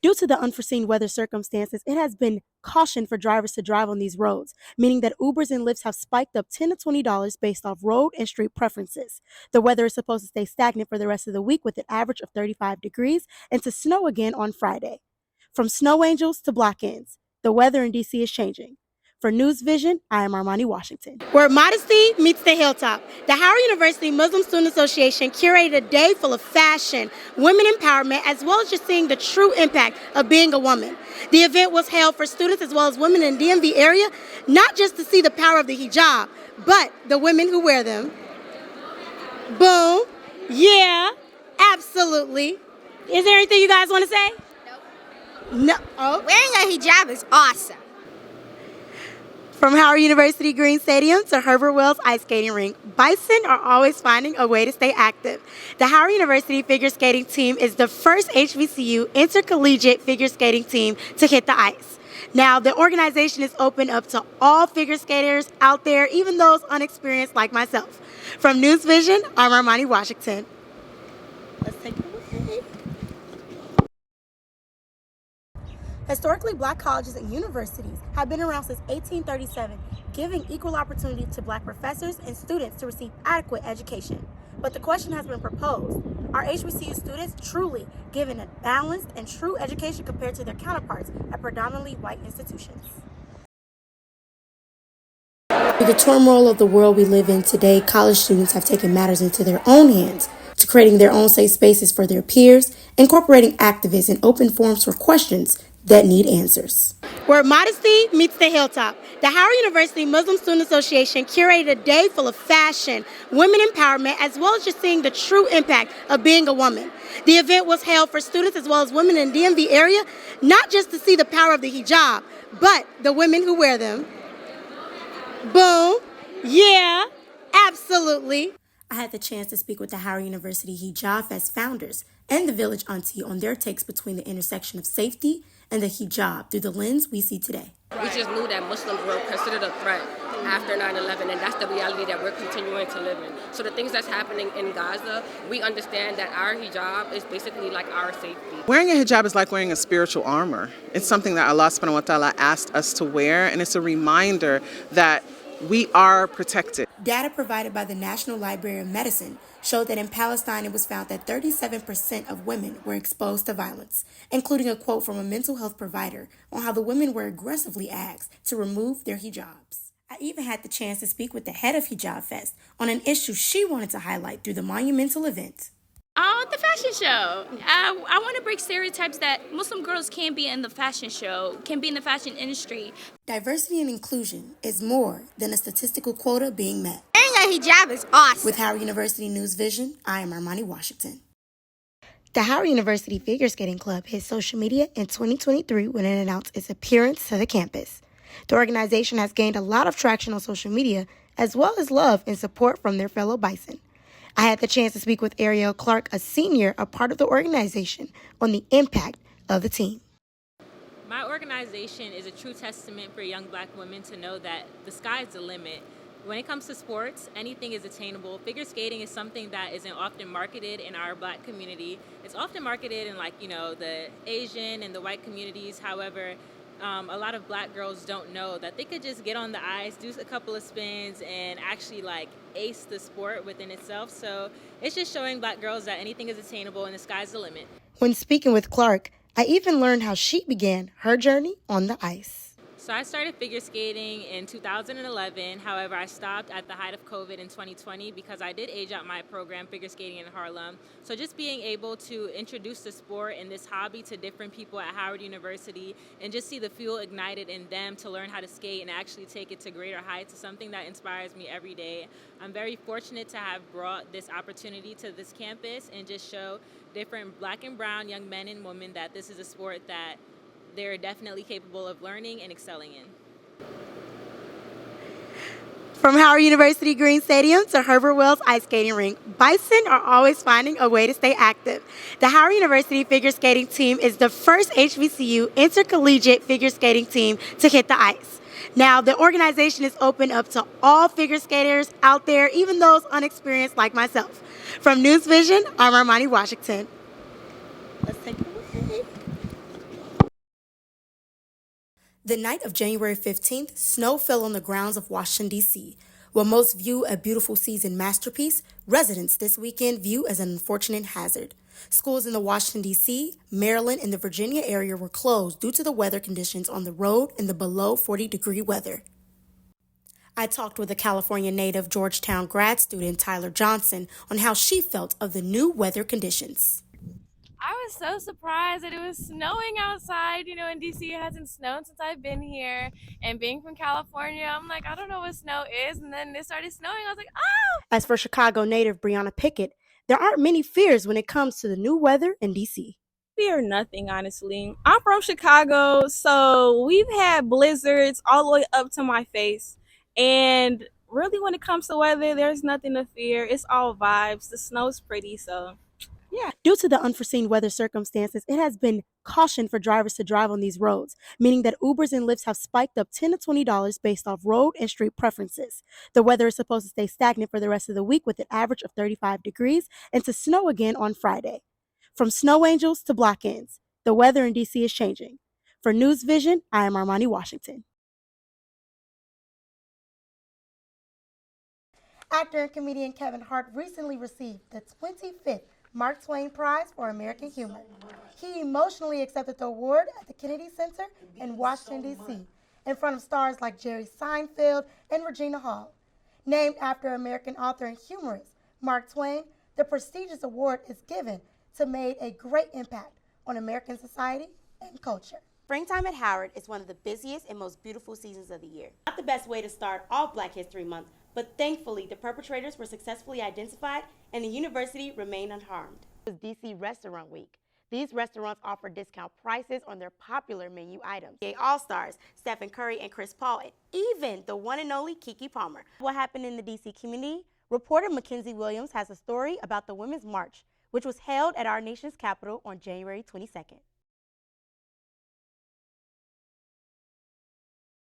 Due to the unforeseen weather circumstances, it has been cautioned for drivers to drive on these roads, meaning that Ubers and Lyfts have spiked up $10 to $20 based off road and street preferences. The weather is supposed to stay stagnant for the rest of the week with an average of 35 degrees and to snow again on Friday. From snow angels to block ends, the weather in DC is changing. For News Vision, I am Armani Washington. Where modesty meets the hilltop, the Howard University Muslim Student Association curated a day full of fashion, women empowerment, as well as just seeing the true impact of being a woman. The event was held for students as well as women in the DMV area, not just to see the power of the hijab, but the women who wear them. Boom. Yeah, absolutely. Is there anything you guys want to say? No. Oh. Wearing a hijab is awesome. From Howard University Green Stadium to Herbert Wells Ice Skating Rink, Bison are always finding a way to stay active. The Howard University figure skating team is the first HBCU intercollegiate figure skating team to hit the ice. Now, the organization is open up to all figure skaters out there, even those unexperienced like myself. From News Vision, I'm Armani Washington. Let's take it away. Historically, black colleges and universities have been around since 1837, giving equal opportunity to black professors and students to receive adequate education. But the question has been proposed, are HBCU students truly given a balanced and true education compared to their counterparts at predominantly white institutions? With the turmoil of the world we live in today, college students have taken matters into their own hands to creating their own safe spaces for their peers, incorporating activists and open forums for questions that need answers. Where modesty meets the hilltop, the Howard University Muslim Student Association curated a day full of fashion, women empowerment, as well as just seeing the true impact of being a woman. The event was held for students as well as women in the DMV area, not just to see the power of the hijab, but the women who wear them. Boom. Yeah, absolutely. I had the chance to speak with the Howard University Hijab Fest founders and the Village Auntie on their takes between the intersection of safety and the hijab through the lens we see today. We just knew that Muslims were considered a threat after 9/11, and that's the reality that we're continuing to live in. So the things that's happening in Gaza, we understand that our hijab is basically like our safety. Wearing a hijab is like wearing a spiritual armor. It's something that Allah subhanahu wa ta'ala asked us to wear, and it's a reminder that we are protected. Data provided by the National Library of Medicine showed that in Palestine it was found that 37% of women were exposed to violence, including a quote from a mental health provider on how the women were aggressively asked to remove their hijabs. I even had the chance to speak with the head of Hijab Fest on an issue she wanted to highlight through the monumental event. The fashion show. I want to break stereotypes that Muslim girls can be in the fashion show, can be in the fashion industry. Diversity and inclusion is more than a statistical quota being met. Wearing a hijab is awesome. With Howard University News Vision, I am Armani Washington. The Howard University Figure Skating Club hit social media in 2023 when it announced its appearance to the campus. The organization has gained a lot of traction on social media, as well as love and support from their fellow Bison. I had the chance to speak with Ariel Clark, a senior, a part of the organization, on the impact of the team. My organization is a true testament for young black women to know that the sky's the limit. When it comes to sports, anything is attainable. Figure skating is something that isn't often marketed in our black community. It's often marketed in the Asian and the white communities. However, a lot of black girls don't know that they could just get on the ice, do a couple of spins, and actually ace the sport within itself. So it's just showing black girls that anything is attainable and the sky's the limit. When speaking with Clark, I even learned how she began her journey on the ice. So I started figure skating in 2011. However, I stopped at the height of COVID in 2020 because I did age out my program, figure skating in Harlem. So just being able to introduce the sport and this hobby to different people at Howard University and just see the fuel ignited in them to learn how to skate and actually take it to greater heights is something that inspires me every day. I'm very fortunate to have brought this opportunity to this campus and just show different black and brown young men and women that this is a sport that they're definitely capable of learning and excelling in. From Howard University Green Stadium to Herbert Wells Ice Skating Rink, Bison are always finding a way to stay active. The Howard University figure skating team is the first HBCU intercollegiate figure skating team to hit the ice. Now, the organization is open up to all figure skaters out there, even those unexperienced like myself. From News Vision, I'm Armani Washington. Let's take it away. The night of January 15th, snow fell on the grounds of Washington, D.C. What most view a beautiful season masterpiece, residents this weekend view as an unfortunate hazard. Schools in the Washington, D.C., Maryland, and the Virginia area were closed due to the weather conditions on the road and the below 40-degree weather. I talked with a California native Georgetown grad student, Tyler Johnson, on how she felt of the new weather conditions. I was so surprised that it was snowing outside. In DC it hasn't snowed since I've been here. And being from California, I'm like, I don't know what snow is. And then it started snowing. I was like, oh! As for Chicago native Brianna Pickett, there aren't many fears when it comes to the new weather in DC. Fear nothing, honestly. I'm from Chicago, so we've had blizzards all the way up to my face. And really, when it comes to weather, there's nothing to fear. It's all vibes. The snow's pretty, so yeah. Due to the unforeseen weather circumstances, it has been caution for drivers to drive on these roads, meaning that Ubers and Lyfts have spiked up $10 to $20 based off road and street preferences. The weather is supposed to stay stagnant for the rest of the week with an average of 35 degrees and to snow again on Friday. From snow angels to block ends, the weather in DC is changing. For News Vision, I am Armani Washington. Actor and comedian Kevin Hart recently received the 25th Mark Twain Prize for American Humor. He emotionally accepted the award at the Kennedy Center in Washington, D.C., in front of stars like Jerry Seinfeld and Regina Hall. Named after American author and humorist Mark Twain, the prestigious award is given to made a great impact on American society and culture. Springtime at Howard is one of the busiest and most beautiful seasons of the year. Not the best way to start off Black History Month, but thankfully the perpetrators were successfully identified and the university remained unharmed. It was DC Restaurant Week. These restaurants offer discount prices on their popular menu items. The All-Stars, Stephen Curry and Chris Paul, and even the one and only Keke Palmer. What happened in the DC community? Reporter Mackenzie Williams has a story about the Women's March, which was held at our nation's capital on January 22nd.